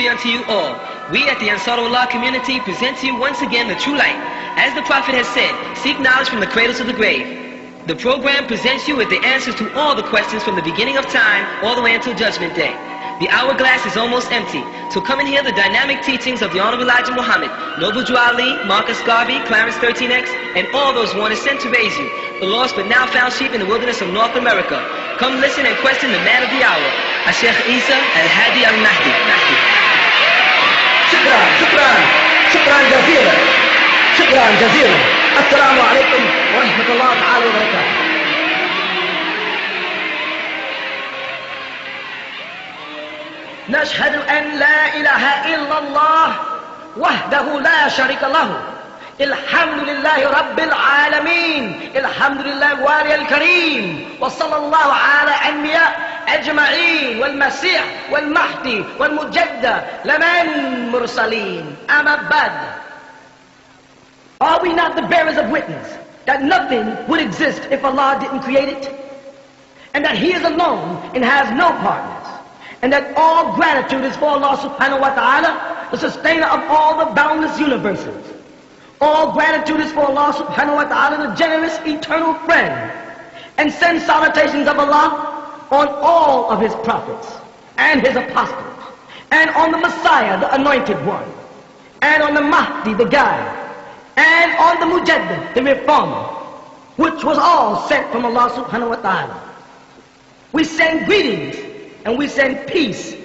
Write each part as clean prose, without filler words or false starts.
unto you all. We at the Ansarullah community present to you once again the true light. As the Prophet has said, seek knowledge from the cradle to the grave. The program presents you with the answers to all the questions from the beginning of time all the way until Judgment Day. The hourglass is almost empty, so come and hear the dynamic teachings of the Honorable Elijah Muhammad, Noble Drew Ali, Marcus Garvey, Clarence 13X, and all those one is sent to raise you, the lost but now found sheep in the wilderness of North America. Come listen and question the man of the hour, Sheikh Isa Al-Hadi Al-Mahdi. شكرا جزيلا. السلام عليكم ورحمة الله تعالى وبركاته. نشهد أن لا إله إلا الله وحده لا شريك له. الحمد لله رب العالمين. الحمد لله الوالي الكريم. وصلى الله على أنبياء أجمعين والمسيح والمهدي والمجدد لمن مرسلين. أما بعد. Are we not the bearers of witness that nothing would exist if Allah didn't create it? And that He is alone and has no partners? And that all gratitude is for Allah subhanahu wa ta'ala, the sustainer of all the boundless universes. All gratitude is for Allah subhanahu wa ta'ala, the generous eternal friend. And send salutations of Allah on all of His prophets and His apostles, and on the Messiah, the anointed one, and on the Mahdi, the guide, and on the Mujaddid, the reformer, which was all sent from Allah subhanahu wa ta'ala. We send greetings and we send peace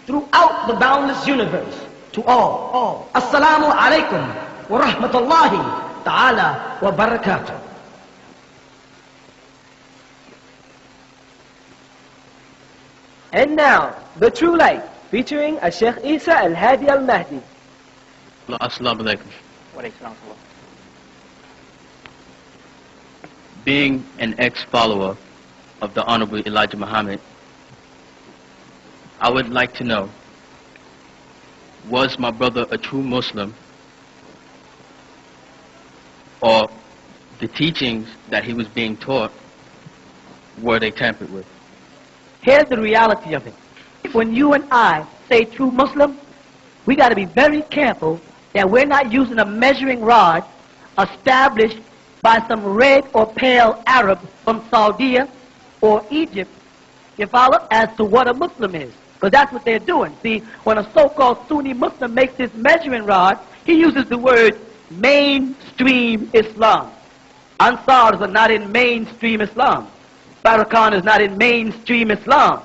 throughout the boundless universe to all. Assalamu alaikum wa rahmatullahi ta'ala wa barakatuh. And now, the true light, featuring Sheikh Isa Al-Hadi Al-Mahdi. Assalamu alaikum. Being an ex-follower of the Honorable Elijah Muhammad, I would like to know, was my brother a true Muslim, or the teachings that he was being taught, were they tampered with? Here's the reality of it. When you and I say true Muslim, we got to be very careful that we're not using a measuring rod established by some red or pale Arab from Saudi or Egypt, you follow, as to what a Muslim is. Because that's what they're doing. See, when a so-called Sunni Muslim makes this measuring rod, he uses the word mainstream Islam. Ansars are not in mainstream Islam. Farrakhan is not in mainstream Islam.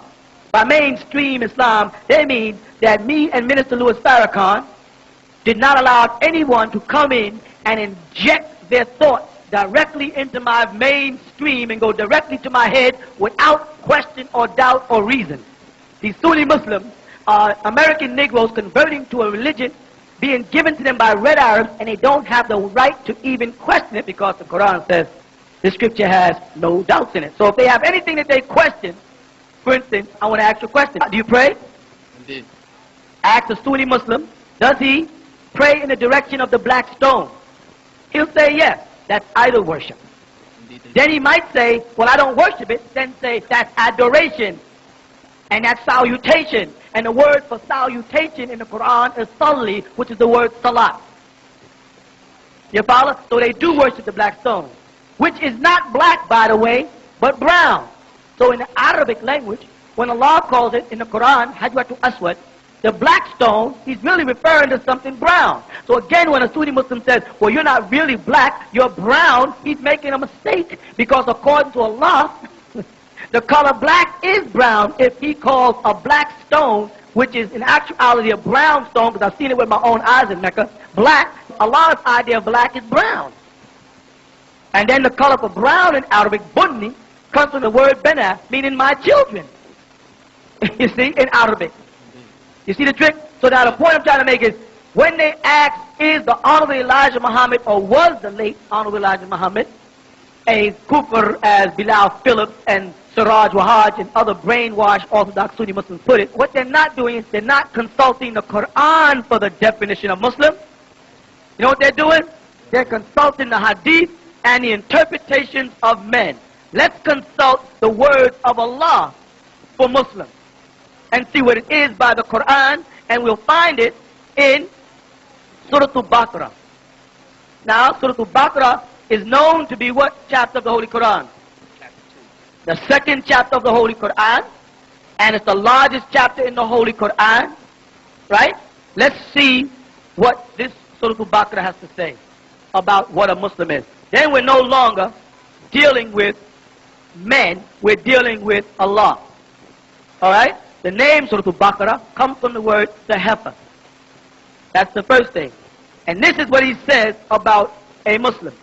By mainstream Islam, they mean that me and Minister Louis Farrakhan did not allow anyone to come in and inject their thoughts directly into my mainstream and go directly to my head without question or doubt or reason. These Sunni Muslims are American Negroes converting to a religion being given to them by red Arabs, and they don't have the right to even question it because the Quran says the scripture has no doubts in it. So if they have anything that they question, for instance, I want to ask you a question. Do you pray? Indeed. Ask a Sunni Muslim, does he pray in the direction of the black stone? He'll say yes. That's idol worship. Indeed. Then he might say, well, I don't worship it. Then say, that's adoration. And that's salutation. And the word for salutation in the Quran is salli, which is the word salat. You follow? So they do worship the black stone, which is not black, by the way, but brown. So in the Arabic language, when Allah calls it in the Quran, Hajwatul Aswad, the black stone, He's really referring to something brown. So again, when a Sunni Muslim says, well, you're not really black, you're brown, he's making a mistake. Because according to Allah, the color black is brown if He calls a black stone, which is in actuality a brown stone, because I've seen it with my own eyes in Mecca, black. Allah's idea of black is brown. And then the color for brown in Arabic, bunni, comes from the word bana, meaning my children. You see, in Arabic. You see the trick? So now the point I'm trying to make is, when they ask, is the Honorable Elijah Muhammad, or was the late Honorable Elijah Muhammad, a kufr as Bilal Phillips and Siraj Wahaj and other brainwashed Orthodox Sunni Muslims put it, what they're not doing is they're not consulting the Quran for the definition of Muslim. You know what they're doing? They're consulting the Hadith and the interpretations of men. Let's consult the words of Allah for Muslims and see what it is by the Quran And we'll find it in Surah Al-Baqarah. Now, Surah Al-Baqarah is known to be what chapter of the Holy Quran? The second chapter of the Holy Quran. And it's the largest chapter in the Holy Quran. Right? Let's see what this Surah Al-Baqarah has to say about what a Muslim is. Then we're no longer dealing with men, we're dealing with Allah. Alright? The name Surah Al-Baqarah comes from the word Sahaba. That's the first thing. And this is what he says about a Muslim.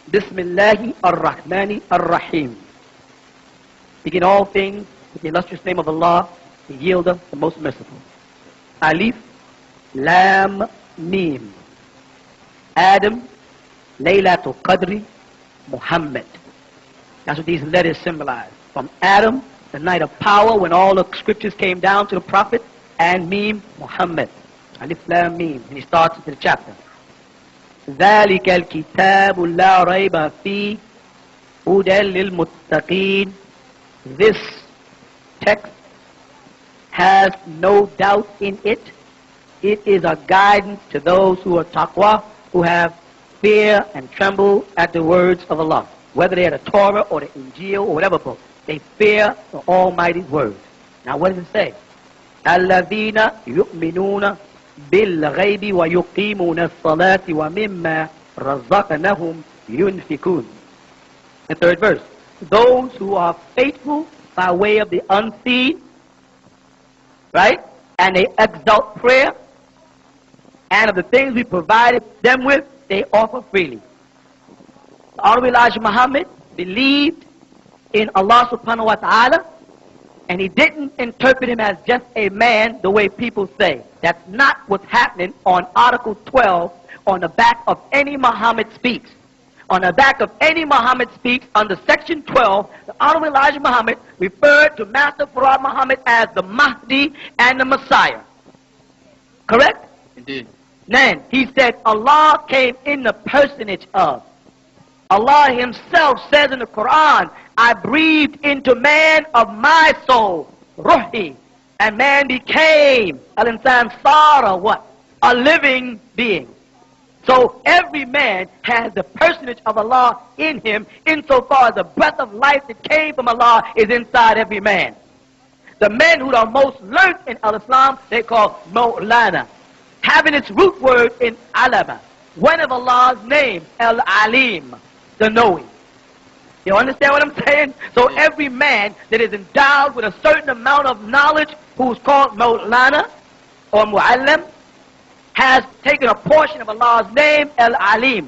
Bismillahi ar-Rahmani ar-Rahim. Begin all things with the illustrious name of Allah, the Yielder, the most merciful. Alif, Lam, Mim. Adam, Laylatul Qadri, Muhammad. That's what these letters symbolize. From Adam, the night of power when all the scriptures came down to the prophet, and Mim, Muhammad. Alif, Lam, Mim. And he starts into the chapter. ذَلِكَ الْكِتَابُ لَا رَيْبَ فِيهِ هُدًى لِلْمُتَّقِينَ. This text has no doubt in it. It is a guidance to those who are taqwa, who have fear and tremble at the words of Allah. Whether they are the Torah or the Injil or whatever book, they fear the Almighty's word. Now what does it say? الَّذِينَ يُؤْمِنُونَ بِالْغَيْبِ وَيُقِيمُونَ الصَّلَاةِ وَمِمَّا رَزَقْنَاهُمْ يُنْفِقُونَ. The third verse. Those who are faithful by way of the unseen, right? And they exalt prayer, and of the things we provided them with, they offer freely. The Honorable Elijah Muhammad believed in Allah subhanahu wa ta'ala, and he didn't interpret him as just a man the way people say. That's not what's happening on Article 12 on the back of any Muhammad speaks. On the back of any Muhammad speaks, under Section 12, the Honorable Elijah Muhammad referred to Master Farad Muhammad as the Mahdi and the Messiah. Correct? Indeed. Then he said Allah came in the personage of. Allah himself says in the Quran, I breathed into man of my soul, Ruhi, and man became, al-insan sara what? A living being. So every man has the personage of Allah in him, insofar as the breath of life that came from Allah is inside every man. The men who are most learned in al-Islam, they call Mawlana, having its root word in alama, one of Allah's names, al-Alim, the knowing. You understand what I'm saying? So every man that is endowed with a certain amount of knowledge, who's called Mawlana or Mu'allim, has taken a portion of Allah's name, Al-Alim.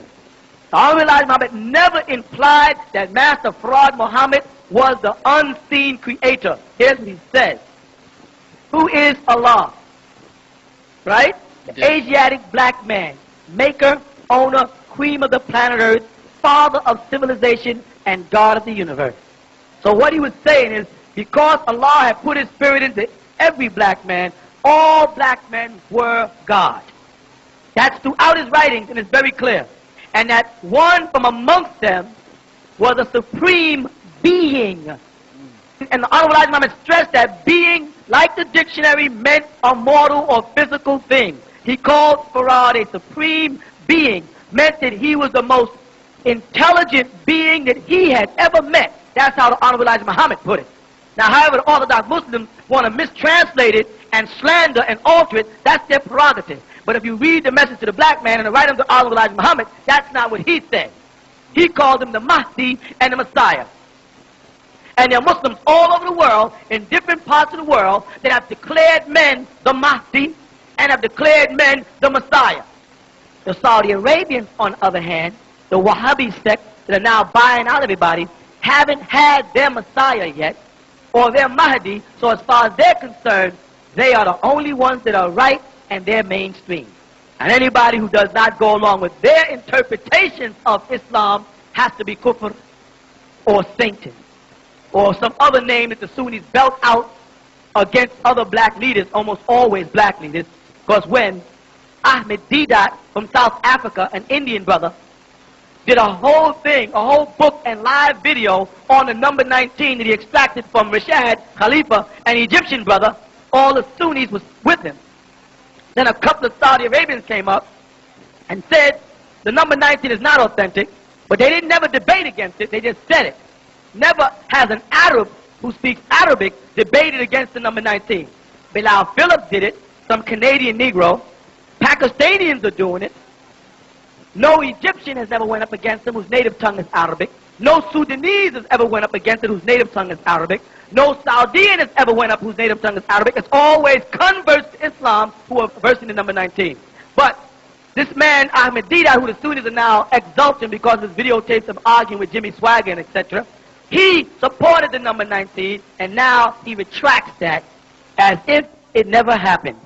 The Honorable Elijah Muhammad never implied that Master Farad Muhammad was the unseen creator. Here's what he says. Who is Allah? Right? The Asiatic black man, maker, owner, cream of the planet Earth, father of civilization, and God of the universe. So what he was saying is, because Allah had put his spirit into every black man, all black men were God. That's throughout his writings, and it's very clear. And that one from amongst them was a supreme being. And the Honorable Elijah Muhammad stressed that being, like the dictionary, meant a mortal or physical thing. He called Farad a supreme being, meant that he was the most intelligent being that he had ever met. That's how the Honorable Elijah Muhammad put it. Now, however, the Orthodox Muslims want to mistranslate it and slander and alter it. That's their prerogative. But if you read the message to the black man and the writing of the Honorable Elijah Muhammad, that's not what he said. He called him the Mahdi and the Messiah. And there are Muslims all over the world, in different parts of the world, that have declared men the Mahdi and have declared men the Messiah. The Saudi Arabians, on the other hand, the Wahhabi sect that are now buying out everybody, haven't had their Messiah yet, or their Mahdi, so as far as they're concerned, they are the only ones that are right and they're mainstream. And anybody who does not go along with their interpretations of Islam has to be kufr or Satan or some other name that the Sunnis belt out against other black leaders, almost always black leaders, because when Ahmed Deedat from South Africa, an Indian brother, did a whole thing, a whole book and live video on the number 19 that he extracted from Rashad Khalifa, an Egyptian brother, all the Sunnis was with him. Then a couple of Saudi Arabians came up and said the number 19 is not authentic, but they didn't never debate against it, they just said it. Never has an Arab who speaks Arabic debated against the number 19. Bilal Phillips did it, some Canadian Negro. Pakistanians are doing it. No Egyptian has ever went up against him whose native tongue is Arabic. No Sudanese has ever went up against it whose native tongue is Arabic. No Saudian has ever went up whose native tongue is Arabic. It's always converts to Islam who are versing the number 19. But this man, Ahmed Didat, who the Sunnis are now exulting because of his videotapes of arguing with Jimmy Swaggart, etc., he supported the number 19, and now he retracts that as if it never happened.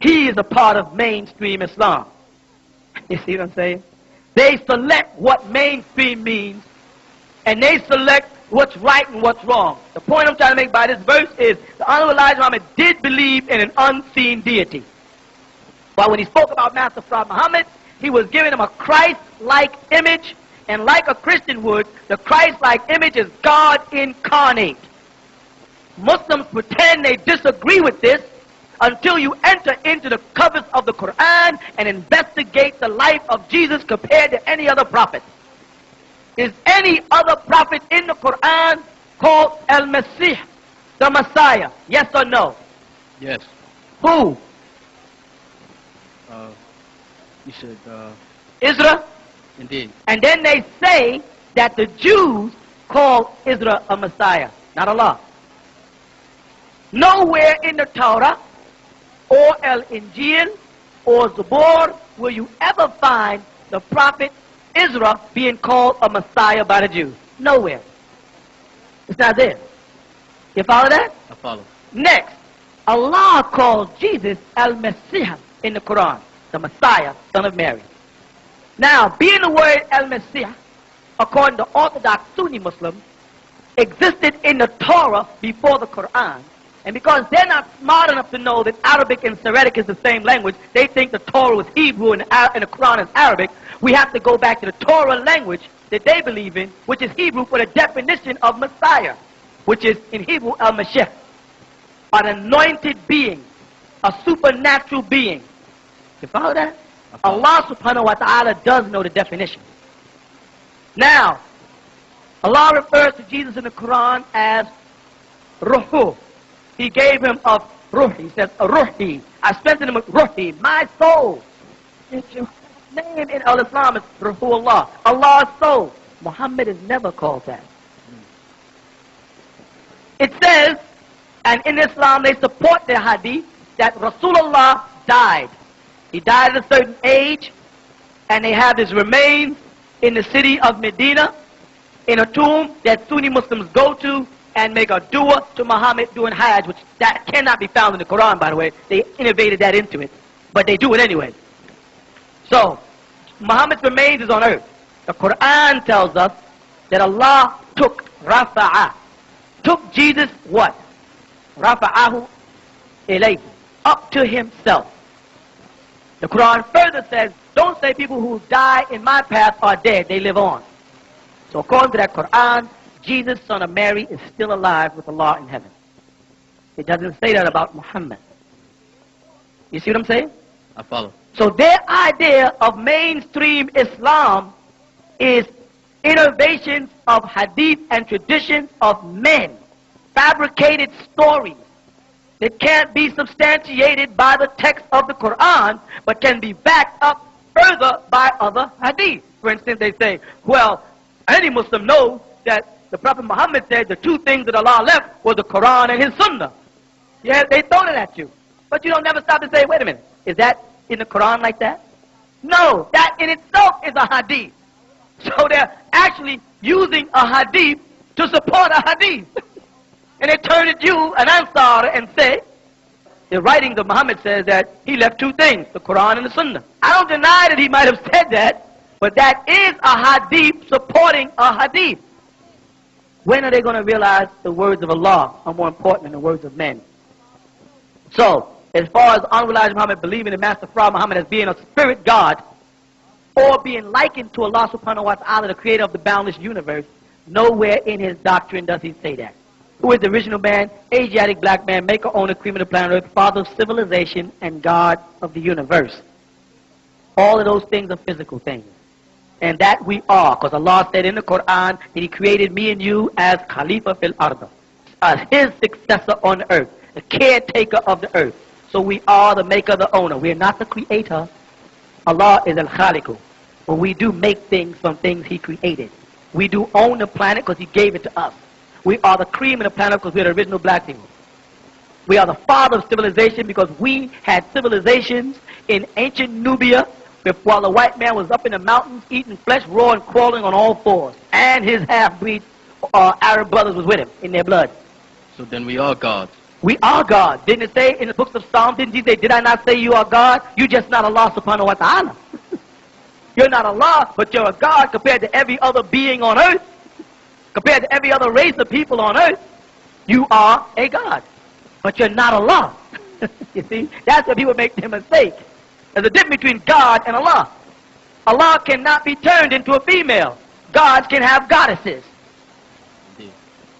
He is a part of mainstream Islam. You see what I'm saying? They select what mainstream means, and they select what's right and what's wrong. The point I'm trying to make by this verse is the Honorable Elijah Muhammad did believe in an unseen deity. But when he spoke about Master Prophet Muhammad, he was giving him a Christ-like image, and like a Christian would, the Christ-like image is God incarnate. Muslims pretend they disagree with this until you enter into the covers of the Quran and investigate the life of Jesus compared to any other prophet. Is any other prophet in the Quran called Al-Masih, the Messiah? Yes or no? Yes. Who? You said, Israel? indeed. And then they say that the Jews call Israel a Messiah, not Allah. Nowhere in the Torah or Al-Injil or Zabur will you ever find the prophet Israel being called a Messiah by the Jews. Nowhere. It's not there. You follow that? I follow. Next, Allah calls Jesus Al-Masih in the Quran, the Messiah, son of Mary. Now, being the word Al-Masih, according to Orthodox Sunni Muslims, existed in the Torah before the Quran. And because they're not smart enough to know that Arabic and Syriac is the same language, they think the Torah was Hebrew and the Quran is Arabic. We have to go back to the Torah language that they believe in, which is Hebrew, for the definition of Messiah, which is in Hebrew Al-Mashiach, an anointed being, a supernatural being. You follow that? Allah subhanahu wa ta'ala does know the definition. Now, Allah refers to Jesus in the Quran as Ruhu. He gave him a Ruh. He says, Ruhi. I strengthened him with Ruhi, my soul. His name in Al-Islam is Ruhullah, Allah's soul. Muhammad is never called that. It says, and in Islam they support the hadith, that Rasulullah died. He died at a certain age, and they have his remains in the city of Medina, in a tomb that Sunni Muslims go to and make a dua to Muhammad doing Hajj, which that cannot be found in the Quran, by the way. They innovated that into it, but they do it anyway. So, Muhammad's remains is on earth. The Quran tells us that Allah took Rafa'ah, took Jesus what? Rafa'ahu ilayhi, up to himself. The Quran further says, don't say people who die in my path are dead, they live on. So according to that Quran, Jesus, son of Mary, is still alive with Allah in heaven. It doesn't say that about Muhammad. You see what I'm saying? I follow. So their idea of mainstream Islam is innovations of hadith and traditions of men, fabricated stories that can't be substantiated by the text of the Quran, but can be backed up further by other hadith. For instance, they say, well, any Muslim knows that the Prophet Muhammad said the two things that Allah left were the Quran and his Sunnah. Yeah, they throw it at you. But you don't never stop to say, wait a minute, is that in the Quran like that? No, that in itself is a hadith. So they're actually using a hadith to support a hadith. And they turn at you, an Ansar, and say, the writings of Muhammad says that he left two things, the Quran and the Sunnah. I don't deny that he might have said that, but that is a hadith supporting a hadith. When are they going to realize the words of Allah are more important than the words of men? So, as far as Honorable Elijah Muhammad believing in Master Prophet Muhammad as being a spirit God, or being likened to Allah subhanahu wa ta'ala, the creator of the boundless universe, nowhere in his doctrine does he say that. who is the original man, Asiatic black man, maker, owner, cream of the planet Earth, father of civilization, and God of the universe. All of those things are physical things. And that we are, because Allah said in the Quran that He created me and you as Khalifa fil Arda, as His successor on the earth, the caretaker of the earth. So we are the maker, the owner. We are not the creator. Allah is al-Khaliqu. But we do make things from things He created. We do own the planet because He gave it to us. We are the cream of the planet because we're the original black people. We are the father of civilization because we had civilizations in ancient Nubia while the white man was up in the mountains eating flesh raw and crawling on all fours. And his half-breed Arab brothers was with him in their blood. So then we are gods. We are God. Didn't it say in the books of Psalms, didn't He say, did I not say you are God? You're just not Allah subhanahu wa ta'ala. You're not Allah, but you're a God compared to every other being on earth. Compared to every other race of people on earth. You are a God. But you're not Allah. You see? That's where people make their mistake. There's a difference between God and Allah. Allah cannot be turned into a female. Gods can have goddesses. Indeed.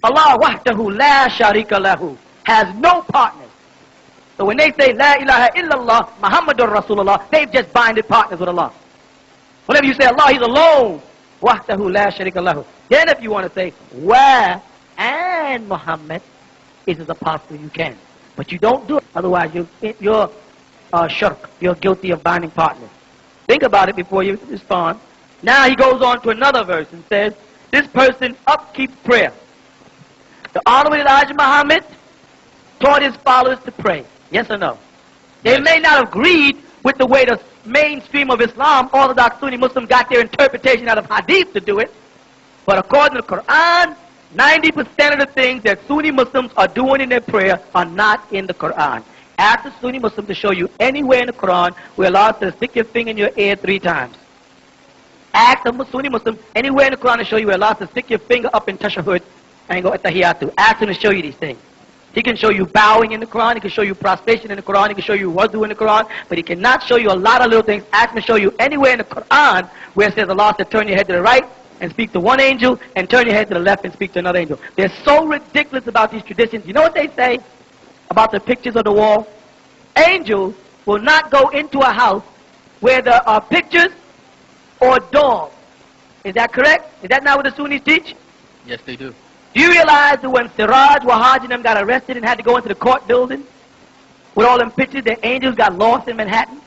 Allah wahdahu la sharika lahu has no partners. So when they say La ilaha illallah Muhammadur Rasulullah, they've just binded partners with Allah. Whenever you say Allah, He's alone. Wahdahu la sharika lahu. Then if you want to say Wa and Muhammad is His apostle, you can. But you don't do it. Otherwise you're shirk. You're guilty of binding partners. Think about it before you respond. Now he goes on to another verse and says, this person upkeeps prayer. The Honorable Elijah Muhammad taught his followers to pray. Yes or no? They may not have agreed with the way the mainstream of Islam, Orthodox Sunni Muslims, got their interpretation out of Hadith to do it. But according to the Quran, 90% of the things that Sunni Muslims are doing in their prayer are not in the Quran. Ask the Sunni Muslim to show you anywhere in the Quran where Allah says, stick your finger in your ear 3 times. Ask the Sunni Muslim anywhere in the Quran to show you where Allah says, stick your finger up in tashahhud and go at tahiyatu. Ask him to show you these things. He can show you bowing in the Quran, he can show you prostration in the Quran, he can show you wudu in the Quran, but he cannot show you a lot of little things. Ask him to show you anywhere in the Quran where it says Allah said, turn your head to the right and speak to one angel, and turn your head to the left and speak to another angel. They're so ridiculous about these traditions. You know what they say about the pictures of the wall? Angels will not go into a house where there are pictures or dogs. Is that correct? Is that not what the Sunnis teach? Yes, they do. Do you realize that when Siraj, Wahaj and them got arrested and had to go into the court building with all them pictures, the angels got lost in Manhattan?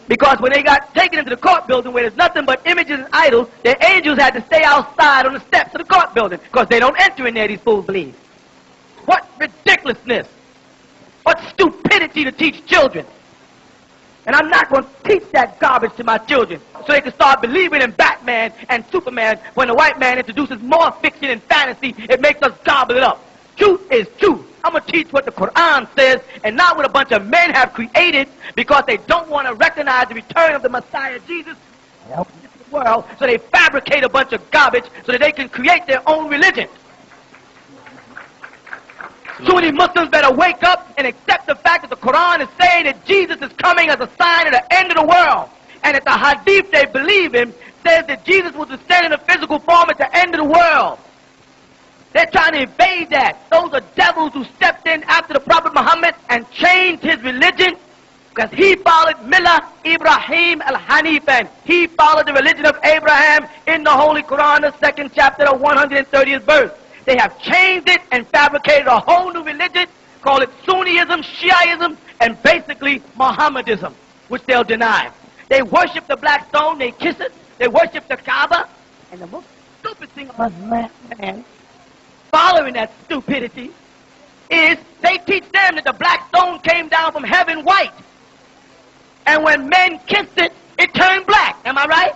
Because when they got taken into the court building where there's nothing but images and idols, the angels had to stay outside on the steps of the court building because they don't enter in there, these fools believe. What ridiculousness. What stupidity to teach children. And I'm not going to teach that garbage to my children so they can start believing in Batman and Superman when the white man introduces more fiction and fantasy. It makes us gobble it up. Truth is truth. I'm going to teach what the Quran says and not what a bunch of men have created because they don't want to recognize the return of the Messiah Jesus in the world, so they fabricate a bunch of garbage so that they can create their own religion. Sunni Muslims better wake up and accept the fact that the Quran is saying that Jesus is coming as a sign of the end of the world. And that the Hadith they believe in says that Jesus will descend in a physical form at the end of the world. They're trying to evade that. Those are devils who stepped in after the Prophet Muhammad and changed his religion because he followed Millah Ibrahim al-Hanifan. He followed the religion of Abraham in the Holy Quran, the 2nd chapter, the 130th verse. They have changed it and fabricated a whole new religion, call it Sunniism, Shiaism, and basically Mohammedism, which they'll deny. They worship the black stone, they kiss it, they worship the Kaaba, and the most stupid thing about man following that stupidity is they teach them that the black stone came down from heaven white. And when men kissed it, it turned black. Am I right?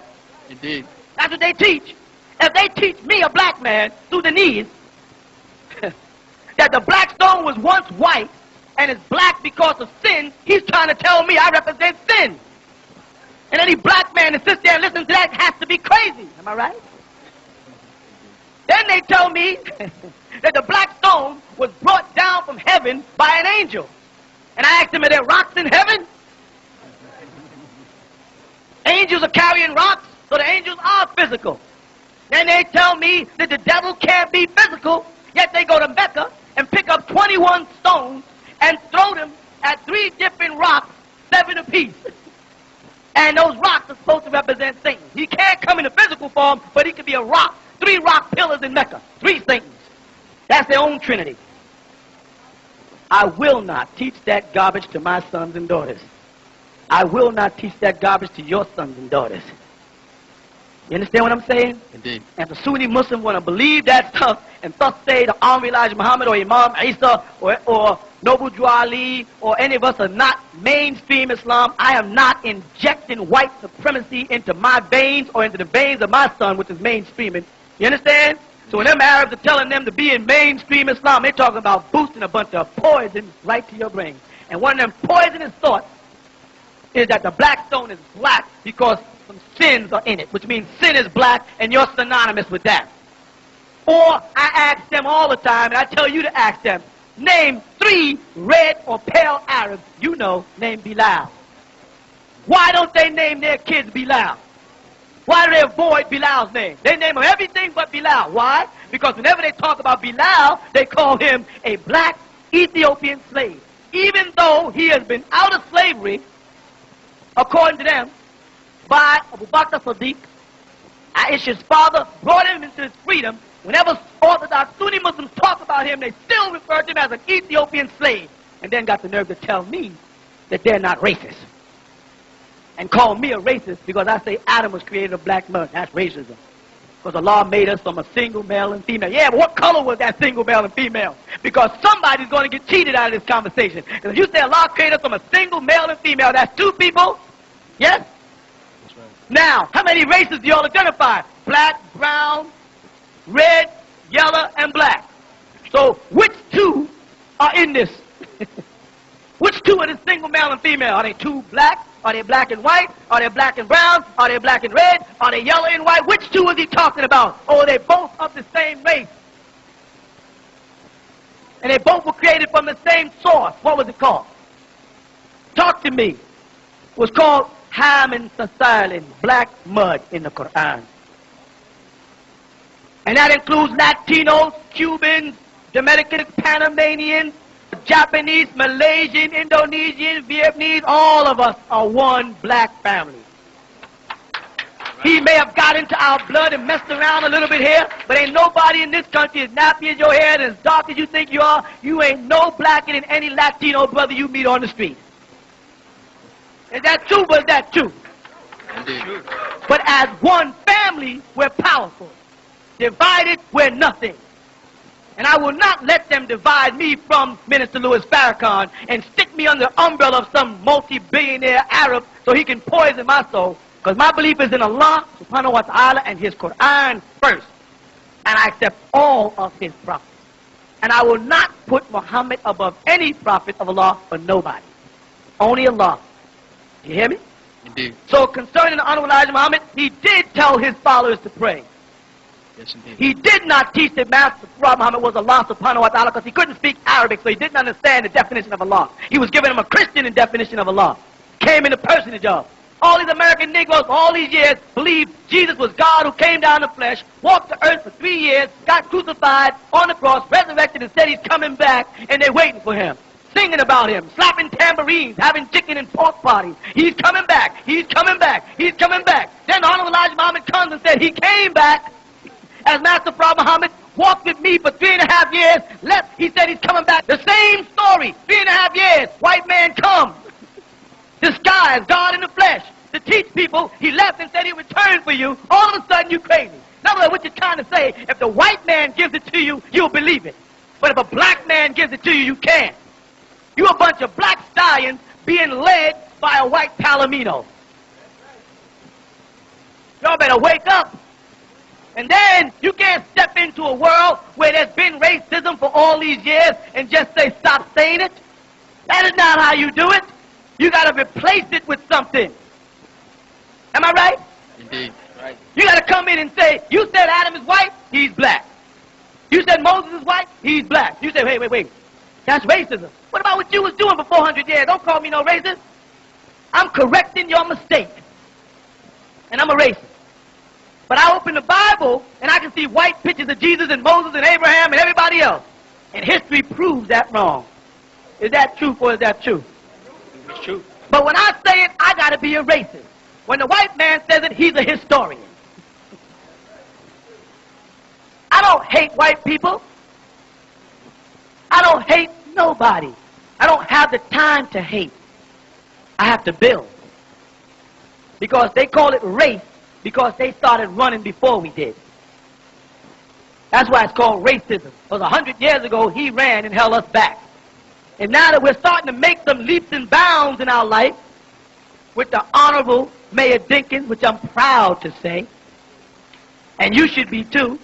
Indeed. That's what they teach. If they teach me, a black man, Sudanese, that the black stone was once white and is black because of sin, he's trying to tell me I represent sin. And any black man that sits there and listens to that has to be crazy. Am I right? Then they tell me that the black stone was brought down from heaven by an angel. And I asked them, are there rocks in heaven? Angels are carrying rocks, so the angels are physical. Then they tell me that the devil can't be physical, yet they go to Mecca and pick up 21 stones and throw them at 3 different rocks, 7 apiece. And those rocks are supposed to represent Satan. He can't come in a physical form, but he can be a rock. 3 rock pillars in Mecca. 3 Satans. That's their own trinity. I will not teach that garbage to my sons and daughters. I will not teach that garbage to your sons and daughters. You understand what I'm saying? Indeed. And the Sunni Muslims want to believe that stuff and thus say the Honorable Elijah Muhammad or Imam Isa or Noble Drew Ali or any of us are not mainstream Islam. I am not injecting white supremacy into my veins or into the veins of my son, which is mainstreaming. You understand? So when them Arabs are telling them to be in mainstream Islam, they're talking about boosting a bunch of poison right to your brain. And one of them poisonous thoughts is that the black stone is black because some sins are in it, which means sin is black and you're synonymous with that. Or I ask them all the time, and I tell you to ask them, name 3 red or pale Arabs you know named Bilal. Why don't they name their kids Bilal? Why do they avoid Bilal's name? They name him everything but Bilal. Why? Because whenever they talk about Bilal, they call him a black Ethiopian slave. Even though he has been out of slavery, according to them, by Abu Bakr Siddiq, Aisha's father brought him into his freedom. Whenever Orthodox Sunni Muslims talk about him, they still refer to him as an Ethiopian slave. And then got the nerve to tell me that they're not racist. And call me a racist because I say Adam was created of black mud. That's racism. Because Allah made us from a single male and female. Yeah, but what color was that single male and female? Because somebody's going to get cheated out of this conversation. Because if you say Allah created us from a single male and female, that's 2 people? Yes? That's right. Now, how many races do y'all identify? Black, brown, red, yellow, and black. So, which 2 are in this? Which 2 are the single male and female? Are they 2 black? Are they black and white? Are they black and brown? Are they black and red? Are they yellow and white? Which 2 is he talking about? Or are they both of the same race? And they both were created from the same source. What was it called? Talk to me. It was called Ham and Sasalin, black mud in the Quran. And that includes Latinos, Cubans, Dominican, Panamanians, Japanese, Malaysian, Indonesian, Vietnamese, all of us are one black family. He may have got into our blood and messed around a little bit here, but ain't nobody in this country as nappy as your hair and as dark as you think you are. You ain't no blacker than any Latino brother you meet on the street. Is that true? But is that true? Indeed. But as one family, we're powerful. Divided, we're nothing. And I will not let them divide me from Minister Louis Farrakhan and stick me under the umbrella of some multi-billionaire Arab so he can poison my soul. Because my belief is in Allah subhanahu wa ta'ala and his Quran first. And I accept all of his prophets. And I will not put Muhammad above any prophet of Allah for nobody. Only Allah. You hear me? Indeed. So concerning the Honorable Elijah Muhammad, he did tell his followers to pray. Yes, indeed. He did not teach that Master Prophet Muhammad was Allah subhanahu wa ta'ala because he couldn't speak Arabic, so he didn't understand the definition of Allah. He was giving him a Christian definition of Allah. Came in the personage of. All these American Negroes, all these years, believed Jesus was God who came down in the flesh, walked the earth for 3 years, got crucified on the cross, resurrected, and said he's coming back, and they're waiting for him. Singing about him, slapping tambourines, having chicken and pork parties. He's coming back. He's coming back. He's coming back. Then the Honorable Elijah Muhammad comes and said he came back as Master Prophet Muhammad, walked with me for 3.5 years, left, he said he's coming back. The same story, 3.5 years, white man come, disguised, God in the flesh, to teach people, he left and said he returned for you, all of a sudden you crazy. In other words, what you're trying to say, if the white man gives it to you, you'll believe it. But if a black man gives it to you, you can't. You a bunch of black stallions being led by a white palomino. Y'all better wake up. And then you can't step into a world where there's been racism for all these years and just say, stop saying it. That is not how you do it. You got to replace it with something. Am I right? Indeed. Right. You got to come in and say, you said Adam is white, he's black. You said Moses is white, he's black. You say, wait. That's racism. What about what you was doing for 400 years? Don't call me no racist. I'm correcting your mistake. And I'm a racist. But I open the Bible and I can see white pictures of Jesus and Moses and Abraham and everybody else. And history proves that wrong. Is that true or is that true? It's true. But when I say it, I got to be a racist. When the white man says it, he's a historian. I don't hate white people. I don't hate nobody. I don't have the time to hate. I have to build. Because they call it race because they started running before we did. That's why it's called racism. Because 100 years ago, he ran and held us back. And now that we're starting to make some leaps and bounds in our life, with the Honorable Mayor Dinkins, which I'm proud to say, and you should be too,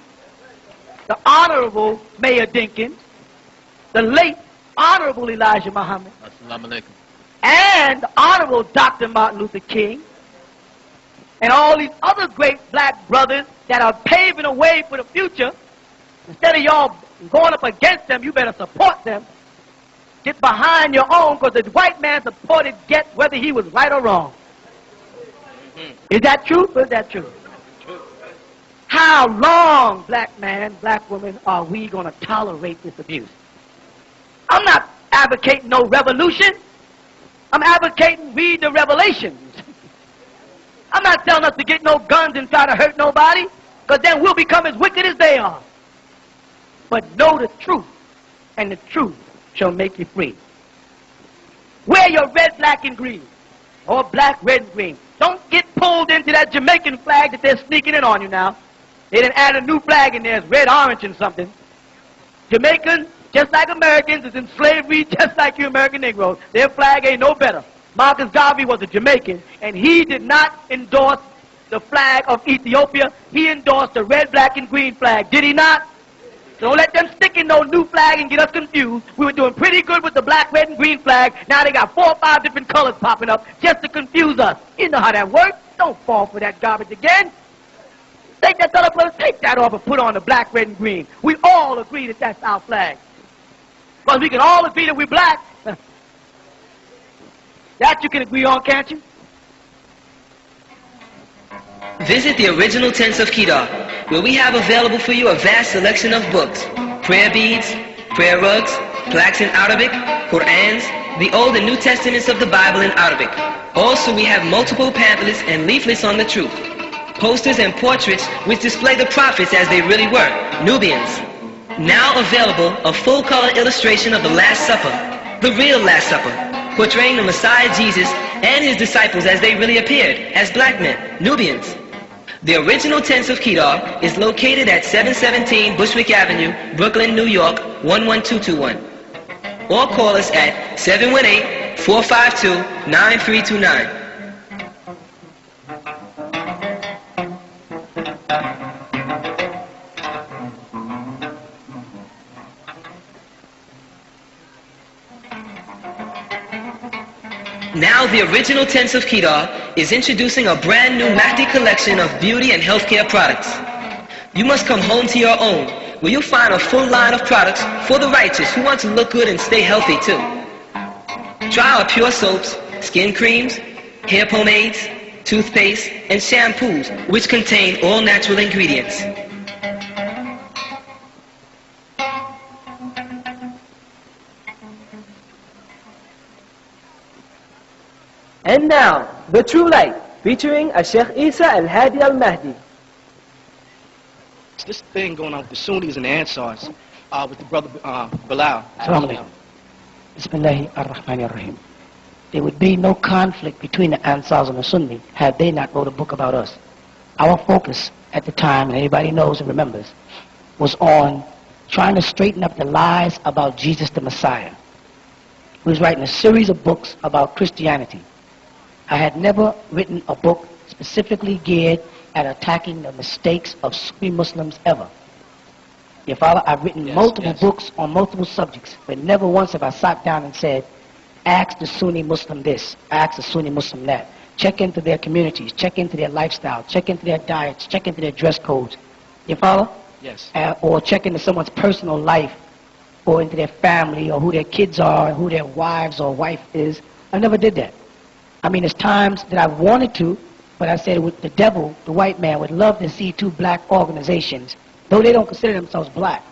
the Honorable Mayor Dinkins, the late Honorable Elijah Muhammad, Assalamu alaikum. and the Honorable Dr. Martin Luther King, and all these other great black brothers that are paving a way for the future. Instead of y'all going up against them, you better support them. Get behind your own, because the white man supported Get whether he was right or wrong. Is that true or is that true? How long, black man, black woman, are we going to tolerate this abuse? I'm not advocating no revolution. I'm advocating read the Revelations. I'm not telling us to get no guns and try to hurt nobody, because then we'll become as wicked as they are. But know the truth, and the truth shall make you free. Wear your red, black, and green, or black, red, and green. Don't get pulled into that Jamaican flag that they're sneaking in on you now. They didn't add a new flag in there, it's red, orange, and something. Jamaicans, just like Americans, is in slavery just like you American Negroes. Their flag ain't no better. Marcus Garvey was a Jamaican, and he did not endorse the flag of Ethiopia. He endorsed the red, black, and green flag. Did he not? So don't let them stick in no new flag and get us confused. We were doing pretty good with the black, red, and green flag. Now they got 4 or 5 different colors popping up just to confuse us. You know how that works. Don't fall for that garbage again. Take that other place, take that off and put on the black, red, and green. We all agree that that's our flag. Because we can all agree that we're black. That you can agree on, can't you? Visit the original tents of Kedar, where we have available for you a vast selection of books, prayer beads, prayer rugs, plaques in Arabic, Qur'ans, the Old and New Testaments of the Bible in Arabic. Also, we have multiple pamphlets and leaflets on the truth, posters and portraits which display the prophets as they really were, Nubians. Now available, a full-color illustration of the Last Supper, the real Last Supper, portraying the Messiah Jesus and his disciples as they really appeared, as black men, Nubians. The original tents of Kedar is located at 717 Bushwick Avenue, Brooklyn, New York, 11221. Or call us at 718-452-9329. Now the original tents of Kedar is introducing a brand new Mahdi collection of beauty and healthcare products. You must come home to your own, where you'll find a full line of products for the righteous who want to look good and stay healthy too. Try our pure soaps, skin creams, hair pomades, toothpaste, and shampoos, which contain all natural ingredients. And now, The True Light, featuring a Sheikh Isa Al-Hadi Al-Mahdi. This thing going on with the Sunnis and the Ansars, with the brother Bilal. Assalamu alaikum. Bismillah ar-Rahman ar-Rahim. There would be no conflict between the Ansars and the Sunni had they not wrote a book about us. Our focus at the time, and everybody knows and remembers, was on trying to straighten up the lies about Jesus the Messiah. We was writing a series of books about Christianity. I had never written a book specifically geared at attacking the mistakes of Sunni Muslims ever. Your father, I've written multiple books on multiple subjects, but never once have I sat down and said, ask the Sunni Muslim this, ask the Sunni Muslim that. Check into their communities, check into their lifestyle, check into their diets, check into their dress codes. You follow? Yes. Or check into someone's personal life, or into their family, or who their kids are, and who their wives or wife is. I never did that. I mean, there's times that I wanted to, But I said with the devil, the white man, would love to see two black organizations, though they don't consider themselves black.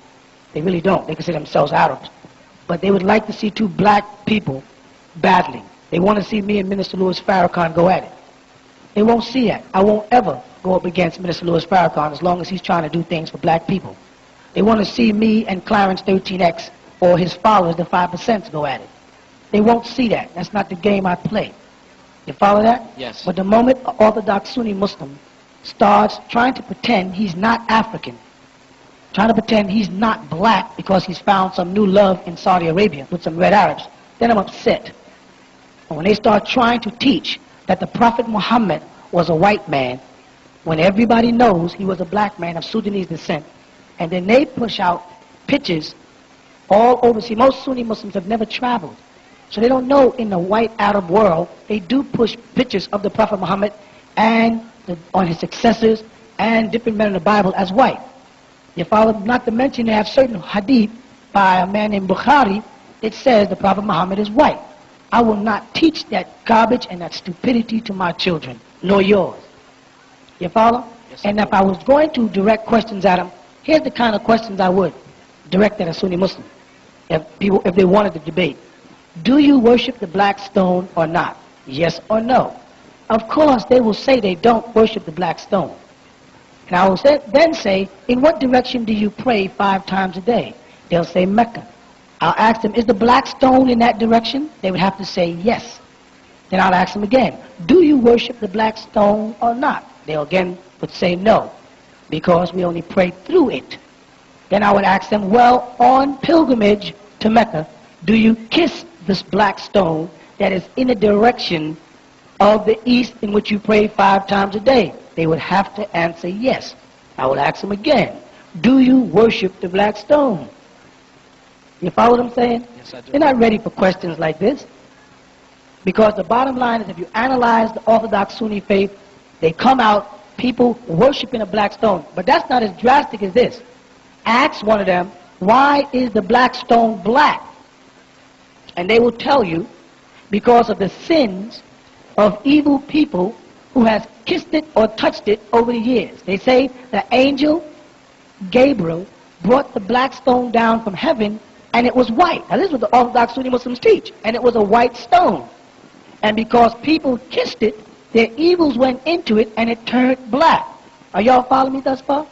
They really don't. They consider themselves Arabs. But they would like to see two black people battling. They want to see me and Minister Louis Farrakhan go at it. They won't see that. I won't ever go up against Minister Louis Farrakhan as long as he's trying to do things for black people. They want to see me and Clarence 13X or his followers, the 5%, go at it. They won't see that. That's not the game I play. You follow that? Yes. But the moment an Orthodox Sunni Muslim starts trying to pretend he's not African, trying to pretend he's not black because he's found some new love in Saudi Arabia with some red Arabs, then I'm upset. And when they start trying to teach that the Prophet Muhammad was a white man, when everybody knows he was a black man of Sudanese descent, and then they push out pictures all over. See, most Sunni Muslims have never traveled. So they don't know in the white Arab world, they do push pictures of the Prophet Muhammad and on his successors and different men in the Bible as white. You follow? Not to mention they have certain hadith by a man named Bukhari that says the Prophet Muhammad is white. I will not teach that garbage and that stupidity to my children, nor yours. You follow? Yes, and if I was going to direct questions at them, here's the kind of questions I would direct at a Sunni Muslim if they wanted to debate. Do you worship the black stone or not? Yes or no? Of course, they will say they don't worship the black stone. And I will then say, in what direction do you pray 5 times a day? They'll say Mecca. I'll ask them, is the black stone in that direction? They would have to say yes. Then I'll ask them again, do you worship the black stone or not? They'll again would say no, because we only pray through it. Then I would ask them, well, on pilgrimage to Mecca, do you kiss this black stone that is in the direction of the east in which you pray 5 times a day? They would have to answer yes. I would ask them again, do you worship the black stone? You follow what I'm saying? Yes, I do. They're not ready for questions like this. Because the bottom line is, if you analyze the Orthodox Sunni faith, they come out people worshiping a black stone. But that's not as drastic as this. Ask one of them, why is the black stone black? And they will tell you, because of the sins of evil people who has kissed it or touched it over the years. They say the angel Gabriel brought the black stone down from heaven and it was white. Now this is what the Orthodox Sunni Muslims teach. And it was a white stone. And because people kissed it, their evils went into it and it turned black. Are y'all following me thus far?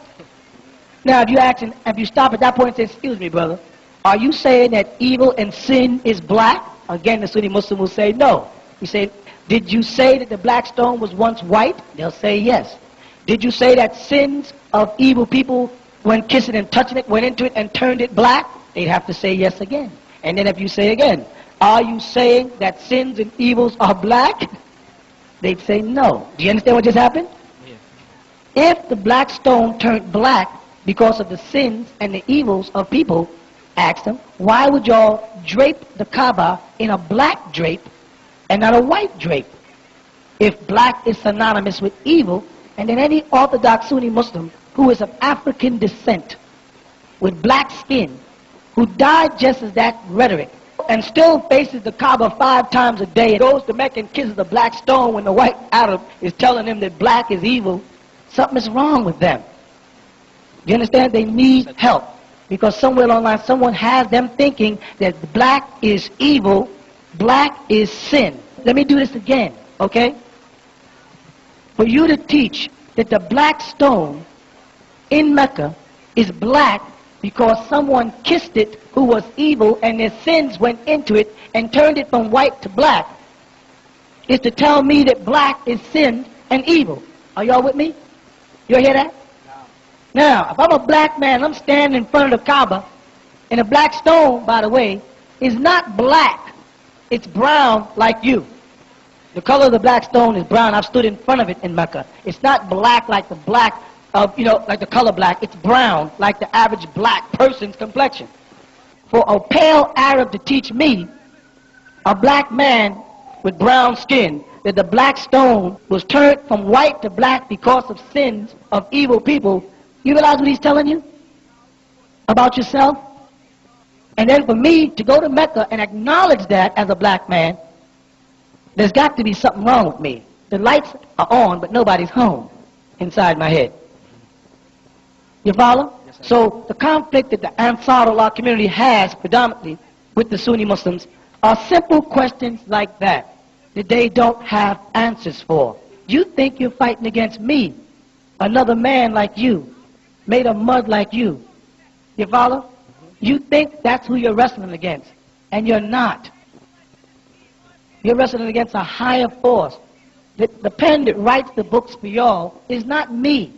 Now if you stop at that point and say, excuse me brother, are you saying that evil and sin is black? Again, the Sunni Muslim will say no. You say, did you say that the black stone was once white? They'll say yes. Did you say that sins of evil people, when kissing and touching it, went into it and turned it black? They'd have to say yes again. And then if you say again, are you saying that sins and evils are black? They'd say no. Do you understand what just happened? Yeah. If the black stone turned black because of the sins and the evils of people, ask them, why would y'all drape the Kaaba in a black drape and not a white drape? If black is synonymous with evil, and then any Orthodox Sunni Muslim who is of African descent with black skin, who digests that rhetoric and still faces the Kaaba 5 times a day and goes to Mecca and kisses the black stone when the white Arab is telling him that black is evil, something is wrong with them. You understand? They need help. Because somewhere along the line, someone has them thinking that black is evil, black is sin. Let me do this again, okay? For you to teach that the black stone in Mecca is black because someone kissed it who was evil and their sins went into it and turned it from white to black, is to tell me that black is sin and evil. Are y'all with me? You hear that? Now, if I'm a black man, I'm standing in front of the Kaaba, and a black stone, by the way, is not black. It's brown like you. The color of the black stone is brown. I've stood in front of it in Mecca. It's not black like the black of, like the color black. It's brown like the average black person's complexion. For a pale Arab to teach me, a black man with brown skin, that the black stone was turned from white to black because of sins of evil people, you realize what he's telling you about yourself? And then for me to go to Mecca and acknowledge that as a black man, there's got to be something wrong with me. The lights are on, but nobody's home inside my head. You follow? Yes, sir. So the conflict that the Ansarullah community has predominantly with the Sunni Muslims are simple questions like that they don't have answers for. You think you're fighting against me, another man like you, made of mud like you. You follow? You think that's who you're wrestling against, and you're not. You're wrestling against a higher force. The pen that writes the books for y'all is not me.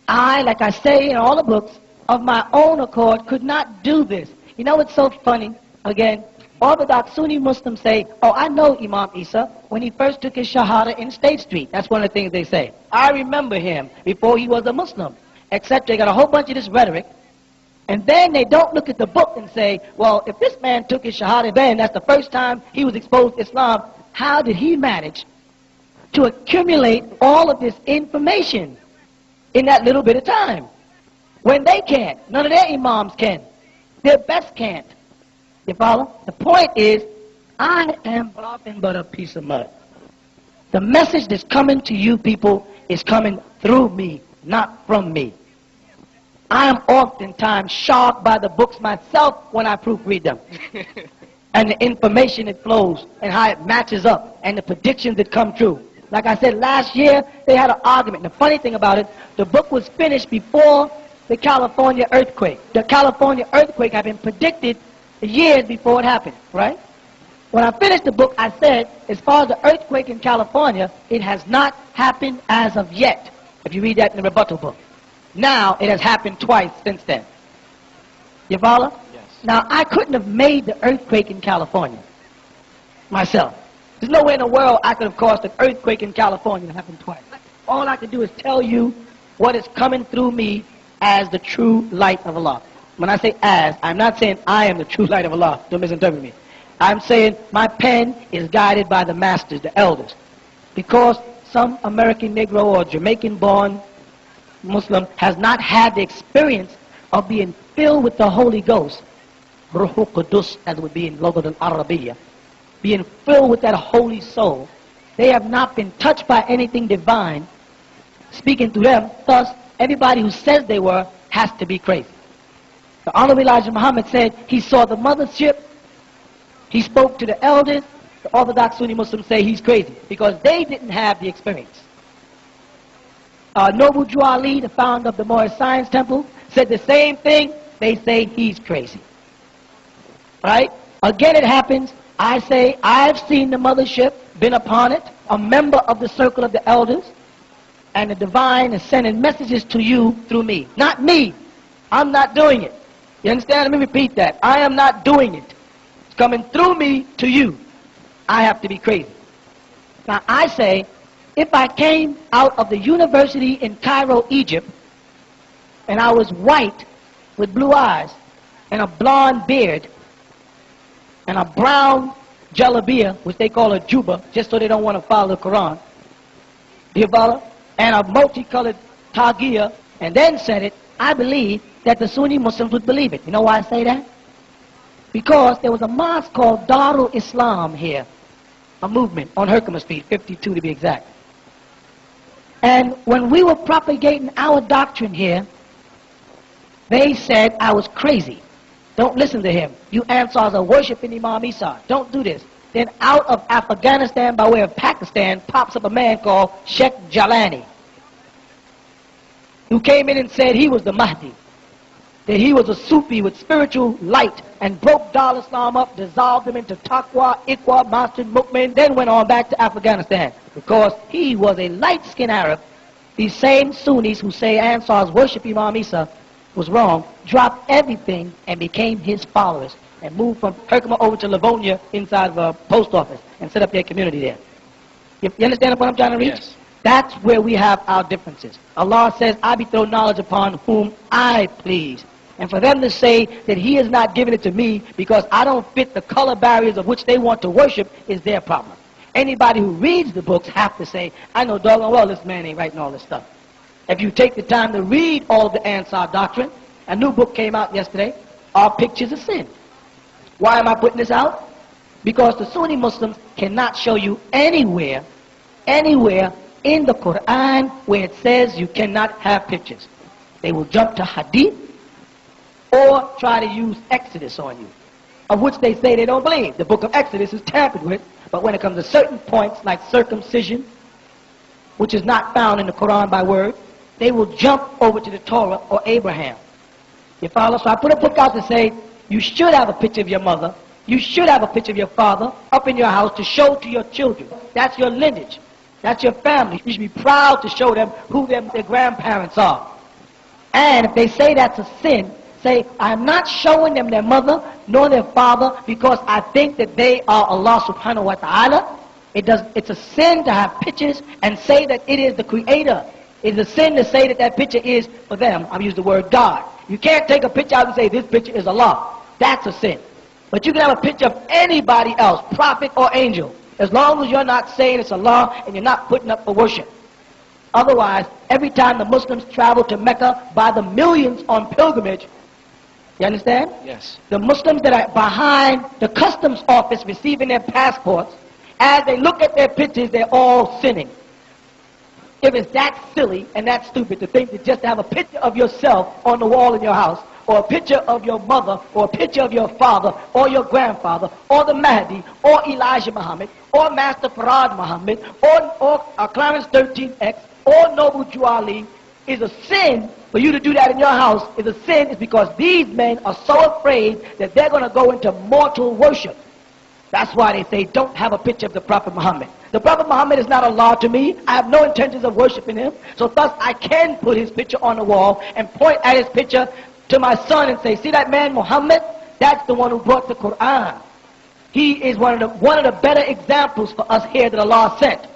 I, like I say in all the books, of my own accord, could not do this. You know what's so funny? Again, Orthodox Sunni Muslims say, oh, I know Imam Isa when he first took his Shahada in State Street. That's one of the things they say. I remember him before he was a Muslim. Except they got a whole bunch of this rhetoric. And then they don't look at the book and say, well, if this man took his Shahada then, that's the first time he was exposed to Islam, how did he manage to accumulate all of this information in that little bit of time? When they can't. None of their imams can. Their best can't. You follow? The point is, I am nothing but a piece of mud. The message that's coming to you people is coming through me, not from me. I am oftentimes shocked by the books myself when I proofread them. And the information that flows and how it matches up and the predictions that come true. Like I said, last year they had an argument. And the funny thing about it, the book was finished before the California earthquake. The California earthquake had been predicted years before it happened, right? When I finished the book, I said, as far as the earthquake in California, it has not happened as of yet. If you read that in the rebuttal book. Now, it has happened twice since then. You follow? Yes. Now, I couldn't have made the earthquake in California myself. There's no way in the world I could have caused an earthquake in California to happen twice. All I can do is tell you what is coming through me as the true light of Allah. When I say as, I'm not saying I am the true light of Allah. Don't misinterpret me. I'm saying my pen is guided by the masters, the elders. Because some American Negro or Jamaican-born Muslim has not had the experience of being filled with the Holy Ghost, Ruhu Qudus, as it would be in Lughat al-Arabiya, being filled with that holy soul. They have not been touched by anything divine speaking to them. Thus, everybody who says they were has to be crazy. The Honorable Elijah Muhammad said he saw the mothership, he spoke to the elders. The Orthodox Sunni Muslims say he's crazy because they didn't have the experience. Noble Drew Ali, the founder of the Moorish Science Temple, said the same thing. They say he's crazy. Right? Again it happens. I say I've seen the mothership, been upon it, a member of the circle of the elders, and the divine is sending messages to you through me. Not me. I'm not doing it. You understand? Let me repeat that. I am not doing it. It's coming through me to you. I have to be crazy. Now I say, if I came out of the university in Cairo, Egypt, and I was white with blue eyes and a blonde beard and a brown jalabia, which they call a juba, just so they don't want to follow the Quran, you follow? And a multicolored tagia, and then said it, I believe that the Sunni Muslims would believe it. You know why I say that? Because there was a mosque called Darul Islam here, a movement on Herkimer Street, 52 to be exact. And when we were propagating our doctrine here, they said I was crazy. Don't listen to him. You Ansars are worshiping Imam Isa. Don't do this. Then out of Afghanistan, by way of Pakistan, pops up a man called Sheikh Jalani, who came in and said he was the Mahdi, that he was a Sufi with spiritual light, and broke Dar Islam up, dissolved him into Taqwa, Iqwa, Masjid, Mu'min, then went on back to Afghanistan. Because he was a light-skinned Arab. These same Sunnis who say Ansars worship Imam Isa was wrong, dropped everything and became his followers, and moved from Herkimer over to Livonia inside of a post office and set up their community there. You understand what I'm trying to reach? Yes. That's where we have our differences. Allah says, I bestow knowledge upon whom I please. And for them to say that he is not giving it to me because I don't fit the color barriers of which they want to worship is their problem. Anybody who reads the books have to say, I know doggone well this man ain't writing all this stuff. If you take the time to read all the Ansar doctrine, a new book came out yesterday, Our Pictures of Sin. Why am I putting this out? Because the Sunni Muslims cannot show you anywhere anywhere in the Quran where it says you cannot have pictures. They will jump to Hadith or try to use Exodus on you, of which they say they don't believe. The book of Exodus is tampered with, but when it comes to certain points like circumcision, which is not found in the Quran by word, they will jump over to the Torah or Abraham. You follow? So I put a book out to say you should have a picture of your mother, you should have a picture of your father up in your house to show to your children. That's your lineage. That's your family. You should be proud to show them who their grandparents are. And if they say that's a sin, say, I'm not showing them their mother nor their father because I think that they are Allah subhanahu wa ta'ala. It's a sin to have pictures and say that it is the creator. It's a sin to say that that picture is for them. I've used the word God. You can't take a picture out and say this picture is Allah. That's a sin. But you can have a picture of anybody else, prophet or angel, as long as you're not saying it's Allah and you're not putting up for worship. Otherwise, every time the Muslims travel to Mecca by the millions on pilgrimage, you understand? Yes. The Muslims that are behind the customs office receiving their passports, as they look at their pictures, they're all sinning. If it's that silly and that stupid to think that just to have a picture of yourself on the wall in your house, or a picture of your mother, or a picture of your father, or your grandfather, or the Mahdi, or Elijah Muhammad, or Master Farad Muhammad, or Clarence 13X, or Noble Jew Ali, is a sin. For you to do that in your house is a sin, is because these men are so afraid that they're going to go into mortal worship. That's why they say don't have a picture of the Prophet Muhammad. The Prophet Muhammad is not Allah to me. I have no intentions of worshiping him. So thus I can put his picture on the wall and point at his picture to my son and say, see that man Muhammad? That's the one who brought the Quran. He is one of the better examples for us here that Allah sent.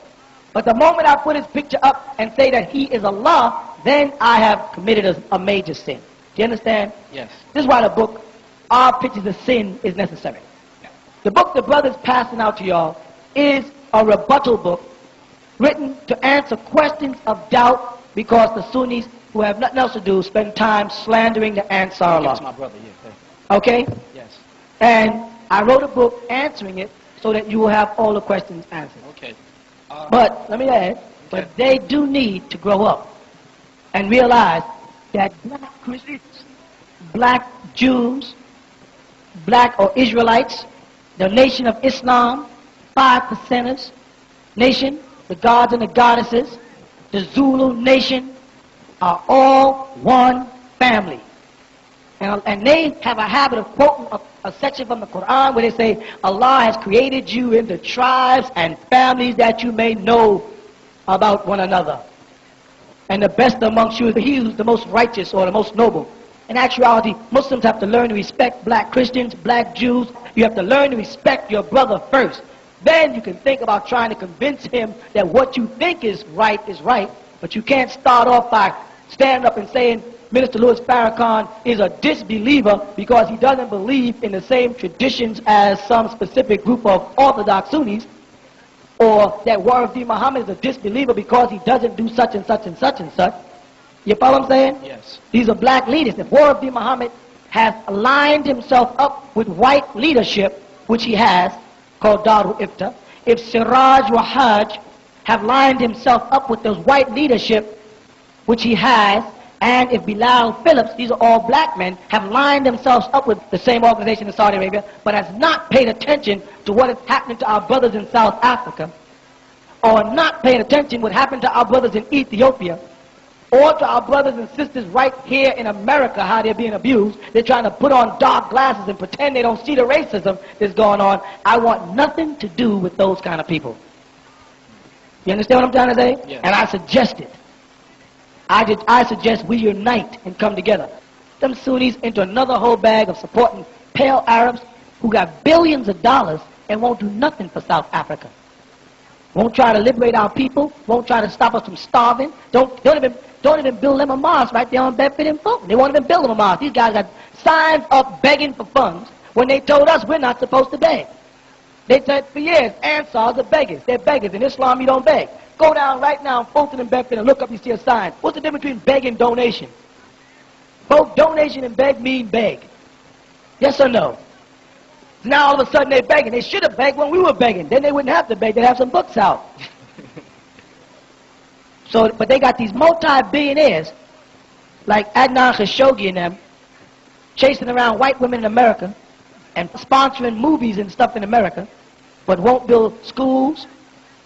But the moment I put his picture up and say that he is Allah, then I have committed a major sin. Do you understand? Yes. This is why the book, Our Pictures of Sin, is necessary. The book the brother's passing out to y'all is a rebuttal book written to answer questions of doubt because the Sunnis, who have nothing else to do, spend time slandering the Ansar Allah. Yes, my brother, yeah. Okay? Yes. And I wrote a book answering it so that you will have all the questions answered. Okay. But, let me add, but they do need to grow up and realize that black Christians, black Jews, black or Israelites, the nation of Islam, 5%ers nation, the gods and the goddesses, the Zulu nation, are all one family. And they have a habit of quoting a section from the Quran where they say, Allah has created you into tribes and families that you may know about one another. And the best amongst you is he who's the most righteous or the most noble. In actuality, Muslims have to learn to respect black Christians, black Jews. You have to learn to respect your brother first. Then you can think about trying to convince him that what you think is right, but you can't start off by standing up and saying Minister Louis Farrakhan is a disbeliever because he doesn't believe in the same traditions as some specific group of Orthodox Sunnis, or that Waruddin Muhammad is a disbeliever because he doesn't do such and such and such and such. You follow what I'm saying? Yes. These are black leaders. If Waruddin Muhammad has aligned himself up with white leadership, which he has, called Darul Ifta, if Siraj Wahaj have lined himself up with those white leadership, which he has, and if Bilal Phillips, these are all black men, have lined themselves up with the same organization in Saudi Arabia, but has not paid attention to what is happening to our brothers in South Africa, or not paying attention to what happened to our brothers in Ethiopia, or to our brothers and sisters right here in America, how they're being abused. They're trying to put on dark glasses and pretend they don't see the racism that's going on. I want nothing to do with those kind of people. You understand what I'm trying to say? Yes. And I suggest it. I suggest we unite and come together. Them Sunnis into another whole bag of supporting pale Arabs who got billions of dollars and won't do nothing for South Africa. Won't try to liberate our people, won't try to stop us from starving. Don't even build them a mosque right there on Bedford and Fulton. They won't even build them a mosque. These guys got signs up begging for funds when they told us we're not supposed to beg. They said for years, Ansars are beggars. They're beggars. In Islam, you don't beg. Go down right now in Fulton and Bedford and look up, you see a sign. What's the difference between beg and donation? Both donation and beg mean beg. Yes or no? Now all of a sudden they're begging. They should have begged when we were begging. Then they wouldn't have to beg. They'd have some books out. So, but they got these multi-billionaires like Adnan Khashoggi and them chasing around white women in America and sponsoring movies and stuff in America, but won't build schools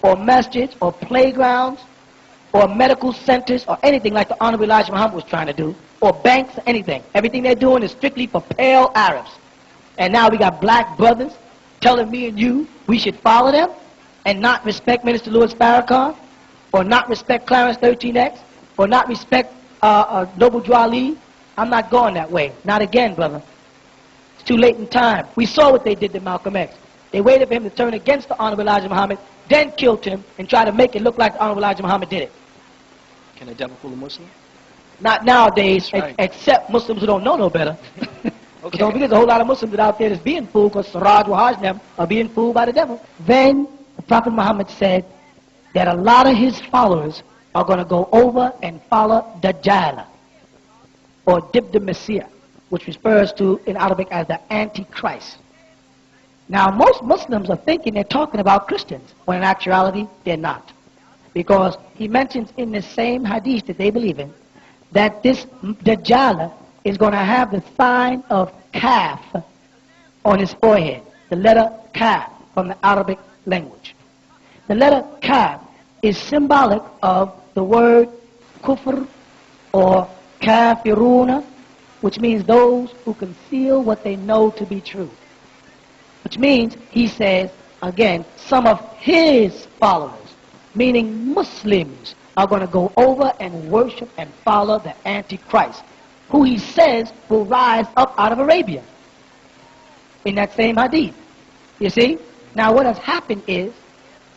or masjids or playgrounds or medical centers or anything like the Honorable Elijah Muhammad was trying to do, or banks or anything. Everything they're doing is strictly for pale Arabs. And now we got black brothers telling me and you we should follow them and not respect Minister Louis Farrakhan, or not respect Clarence 13X, or not respect Noble Drew Ali. I'm not going that way. Not again, brother. It's too late in time. We saw what they did to Malcolm X. They waited for him to turn against the Honorable Elijah Muhammad, then killed him and tried to make it look like the Honorable Elijah Muhammad did it. Can the devil fool a Muslim? Not nowadays, Right. except Muslims who don't know no better. Okay. So there's a whole lot of Muslims that out there that's being fooled because Siraj Wahaj and them are being fooled by the devil. Then the Prophet Muhammad said that a lot of his followers are going to go over and follow Dajjal, or Dib the Messiah, which refers to in Arabic as the Antichrist. Now, most Muslims are thinking they're talking about Christians, when in actuality, they're not. Because he mentions in the same hadith that they believe in, that this Dajjal is going to have the sign of Kaf on his forehead, the letter Kaf from the Arabic language. The letter Kaf is symbolic of the word kufr or kafiruna, which means those who conceal what they know to be true. Which means, he says, again, some of his followers, meaning Muslims, are going to go over and worship and follow the Antichrist, who he says will rise up out of Arabia. In that same hadith. You see? Now what has happened is,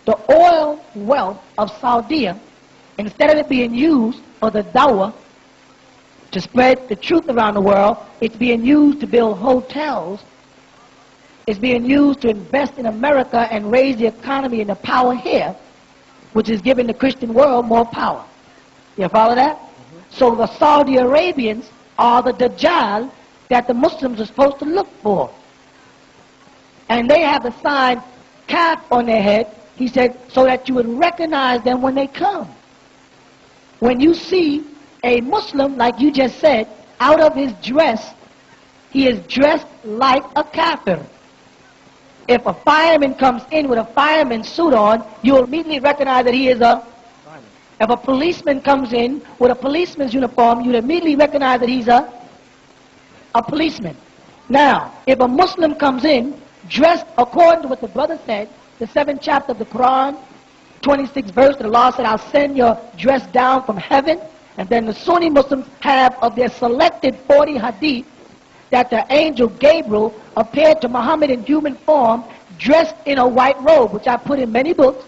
the oil wealth of Saudi, instead of it being used for the dawah, to spread the truth around the world, it's being used to build hotels. It's being used to invest in America and raise the economy and the power here, which is giving the Christian world more power. You follow that? So the Saudi Arabians are the Dajjal that the Muslims are supposed to look for. And they have the sign Kaf on their head, he said, so that you would recognize them when they come. When you see a Muslim, like you just said, out of his dress, he is dressed like a kafir. If a fireman comes in with a fireman's suit on, you'll immediately recognize that he is a fireman. If a policeman comes in with a policeman's uniform, you'll immediately recognize that he's a policeman. Now, if a Muslim comes in dressed according to what the brother said, the 7th chapter of the Quran, 26th verse, the law said, I'll send your dress down from heaven. And then the Sunni Muslims have of their selected 40 hadith that the angel Gabriel appeared to Muhammad in human form dressed in a white robe, which I put in many books.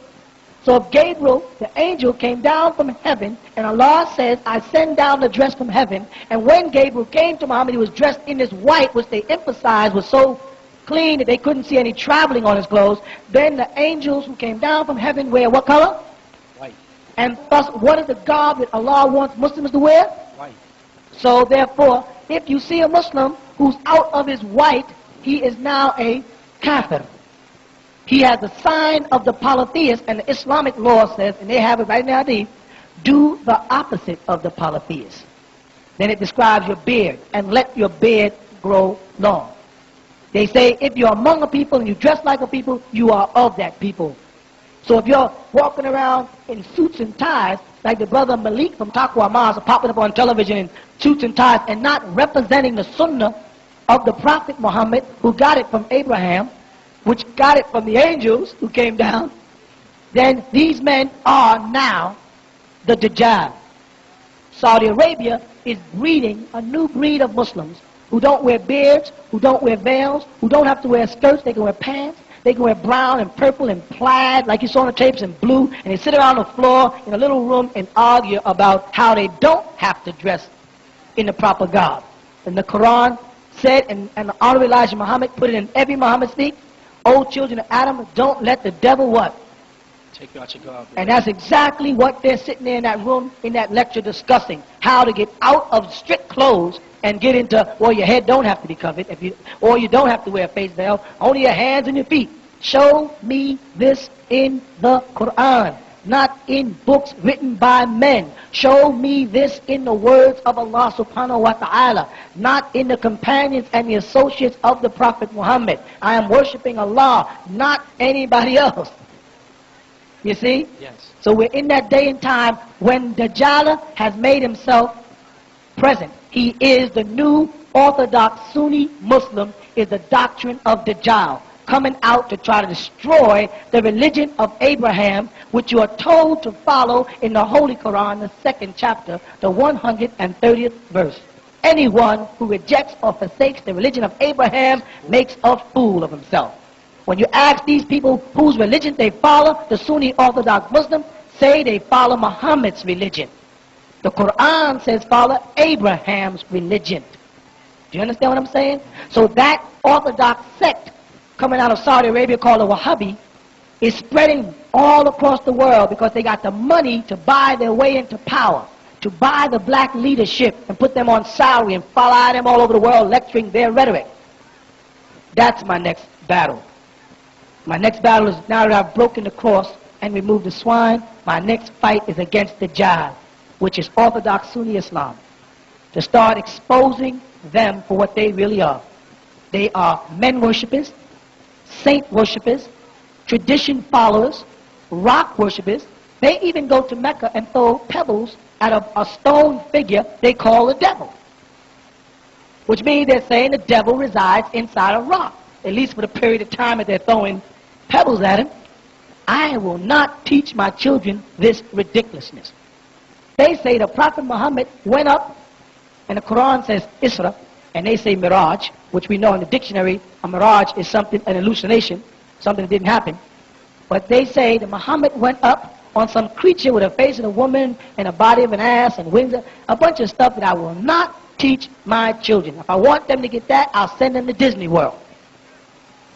So if Gabriel, the angel, came down from heaven, and Allah says, I send down the dress from heaven, and when Gabriel came to Muhammad, he was dressed in this white, which they emphasized was so clean that they couldn't see any traveling on his clothes, then the angels who came down from heaven wear what color? White. And thus, what is the garb that Allah wants Muslims to wear? White. So therefore, if you see a Muslim who's out of his white, he is now a kafir. He has the sign of the polytheist, and the Islamic law says, and they have it right now, do the opposite of the polytheist. Then it describes your beard, and let your beard grow long. They say if you're among a people and you dress like a people, you are of that people. So if you're walking around in suits and ties, like the brother Malik from Taqwa Mosque popping up on television in suits and ties and not representing the sunnah of the Prophet Muhammad, who got it from Abraham, which got it from the angels who came down, then these men are now the Dajjal. Saudi Arabia is breeding a new breed of Muslims who don't wear beards, who don't wear veils, who don't have to wear skirts, they can wear pants, they can wear brown and purple and plaid, like you saw on the tapes, and blue, and they sit around the floor in a little room and argue about how they don't have to dress in the proper garb. And the Quran said, and the Honorable Elijah Muhammad put it in every Muhammad speak, O children of Adam, don't let the devil what? Take you out your garb. And that's exactly what they're sitting there in that room, in that lecture, discussing. How to get out of strict clothes and get into, well, your head don't have to be covered, or you don't have to wear a face veil, only your hands and your feet. Show me this in the Quran. not in books written by men. Show me this in the words of Allah subhanahu wa ta'ala, not in the companions and the associates of the Prophet Muhammad. I am worshiping Allah, not anybody else. You see? Yes. So we're in that day and time when Dajjal has made himself present. He is the new Orthodox Sunni Muslim, is the doctrine of Dajjal, coming out to try to destroy the religion of Abraham, which you are told to follow in the Holy Quran, the 2nd chapter, the 130th verse. Anyone who rejects or forsakes the religion of Abraham makes a fool of himself. When you ask these people whose religion they follow, the Sunni Orthodox Muslims say they follow Muhammad's religion. The Quran says follow Abraham's religion. Do you understand what I'm saying? So that Orthodox sect coming out of Saudi Arabia called the Wahhabi is spreading all across the world because they got the money to buy their way into power, to buy the black leadership and put them on salary and follow them all over the world lecturing their rhetoric. That's my next battle. My next battle is, now that I've broken the cross and removed the swine, my next fight is against the Dajjal, which is Orthodox Sunni Islam, to start exposing them for what they really are. They are men worshippers, saint worshippers, tradition followers, rock worshippers. They even go to Mecca and throw pebbles at a stone figure they call the devil, which means they're saying the devil resides inside a rock, at least for the period of time that they're throwing pebbles at him. I will not teach my children this ridiculousness. They say the Prophet Muhammad went up, and the Quran says Isra, and they say Miraj, which we know in the dictionary, a mirage is something, an hallucination, something that didn't happen. But they say that Muhammad went up on some creature with a face of a woman and a body of an ass and wings, a bunch of stuff that I will not teach my children. If I want them to get that, I'll send them to Disney World.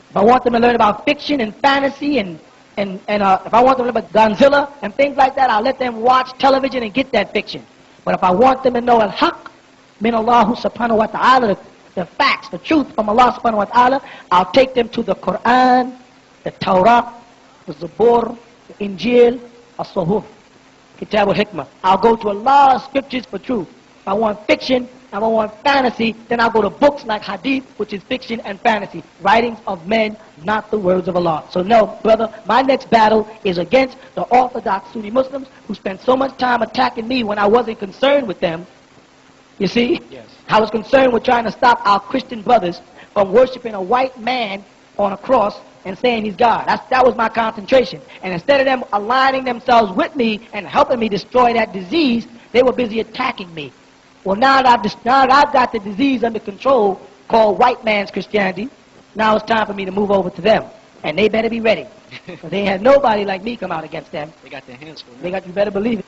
If I want them to learn about fiction and fantasy and if I want them to learn about Godzilla and things like that, I'll let them watch television and get that fiction. But if I want them to know al-haq min Allah subhanahu wa ta'ala, the facts, the truth from Allah subhanahu wa ta'ala, I'll take them to the Quran, the Torah, the Zabur, the Injil, as-Suhuf, Kitab al-Hikmah. I'll go to a lot of scriptures for truth. If I want fiction, if I want fantasy, then I'll go to books like Hadith, which is fiction and fantasy, writings of men, not the words of Allah. So no, brother, my next battle is against the Orthodox Sunni Muslims who spent so much time attacking me when I wasn't concerned with them. You see? Yes. I was concerned with trying to stop our Christian brothers from worshiping a white man on a cross and saying he's God. That was my concentration. And instead of them aligning themselves with me and helping me destroy that disease, they were busy attacking me. Well, now that I've got the disease under control called white man's Christianity, now it's time for me to move over to them. And they better be ready. Because they ain't had nobody like me come out against them. They got their hands full. You better believe it.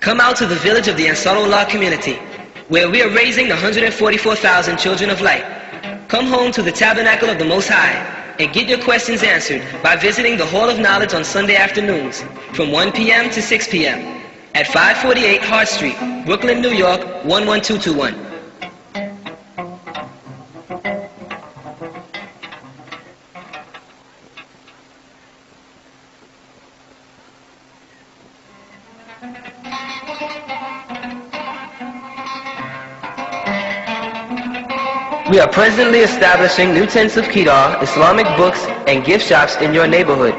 Come out to the village of the Ansarullah community, where we are raising the 144,000 children of light. Come home to the tabernacle of the Most High and get your questions answered by visiting the Hall of Knowledge on Sunday afternoons from 1 p.m. to 6 p.m. at 548 Hart Street, Brooklyn, New York, 11221. We are presently establishing new tents of Kedar, Islamic books, and gift shops in your neighborhood.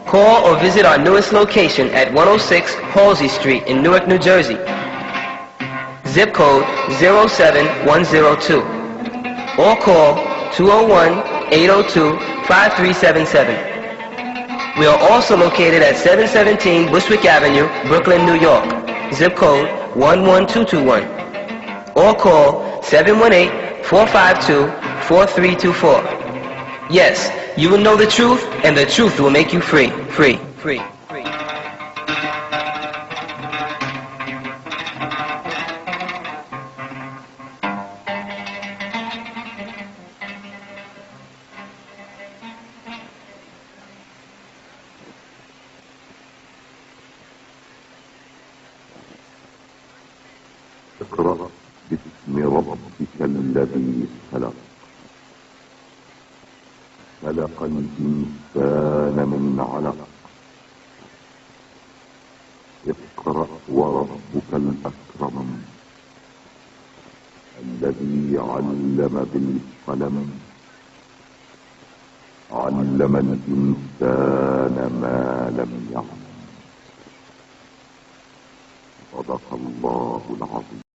Call or visit our newest location at 106 Halsey Street in Newark, New Jersey. Zip code 07102. Or call 201-802-5377. We are also located at 717 Bushwick Avenue, Brooklyn, New York. Zip code 11221. Or call 718-452-4324. Yes, you will know the truth, and the truth will make you free. Free. اقرأ باسم ربك الذي خلق خلق الإنسان من علق اقرأ وربك الأكرم الذي علم بالقلم علم الإنسان ما لم يعلم صدق الله العظيم.